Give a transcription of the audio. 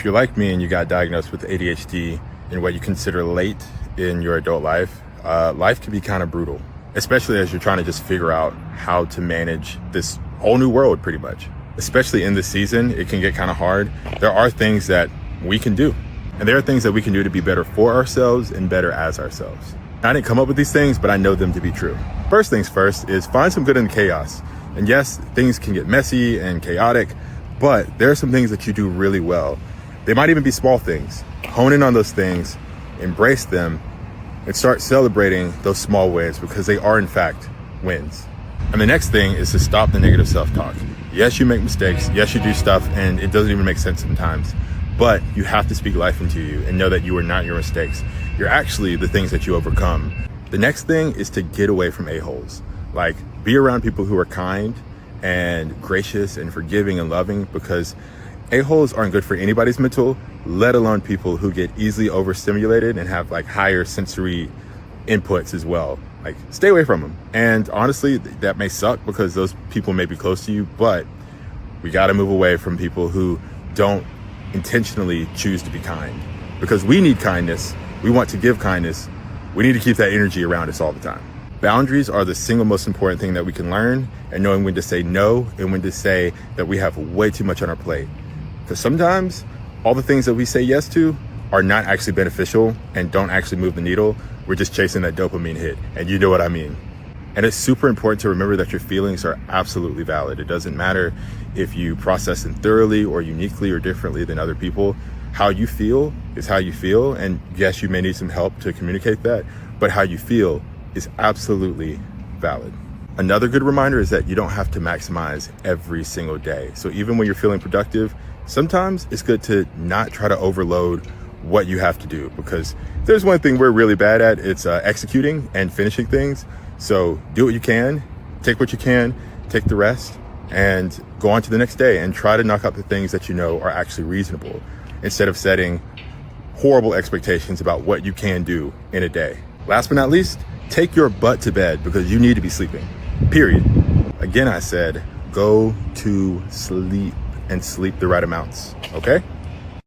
If you're like me and you got diagnosed with ADHD in what you consider late in your adult life, life can be kind of brutal, especially as you're trying to just figure out how to manage this whole new world pretty much. Especially in this season, it can get kind of hard. There are things that we can do, and there are things that we can do to be better for ourselves and better as ourselves. I didn't come up with these things, but I know them to be true. First things first is find some good in the chaos. And yes, things can get messy and chaotic, but there are some things that you do really well. They might even be small things. Hone in on those things, embrace them, and start celebrating those small wins because they are in fact wins. And the next thing is to stop the negative self-talk. Yes, you make mistakes. Yes, you do stuff and it doesn't even make sense sometimes, but you have to speak life into you and know that you are not your mistakes. You're actually the things that you overcome. The next thing is to get away from a-holes. Like, be around people who are kind and gracious and forgiving and loving, because a-holes aren't good for anybody's mental, let alone people who get easily overstimulated and have like higher sensory inputs as well. Like, stay away from them. And honestly, that may suck because those people may be close to you, but we got to move away from people who don't intentionally choose to be kind, because we need kindness. We want to give kindness. We need to keep that energy around us all the time. Boundaries are the single most important thing that we can learn, and knowing when to say no and when to say that we have way too much on our plate. Because sometimes all the things that we say yes to are not actually beneficial and don't actually move the needle. We're just chasing that dopamine hit, and you know what I mean. And it's super important to remember that your feelings are absolutely valid. It doesn't matter if you process them thoroughly or uniquely or differently than other people. How you feel is how you feel. And yes, you may need some help to communicate that, but how you feel is absolutely valid. Another good reminder is that you don't have to maximize every single day. So even when you're feeling productive, sometimes it's good to not try to overload what you have to do, because if there's one thing we're really bad at, it's executing and finishing things. So do what you can, take what you can, take the rest, and go on to the next day and try to knock out the things that you know are actually reasonable, instead of setting horrible expectations about what you can do in a day. Last but not least, take your butt to bed, because you need to be sleeping, period. Again, I said, go to sleep and sleep the right amounts, okay?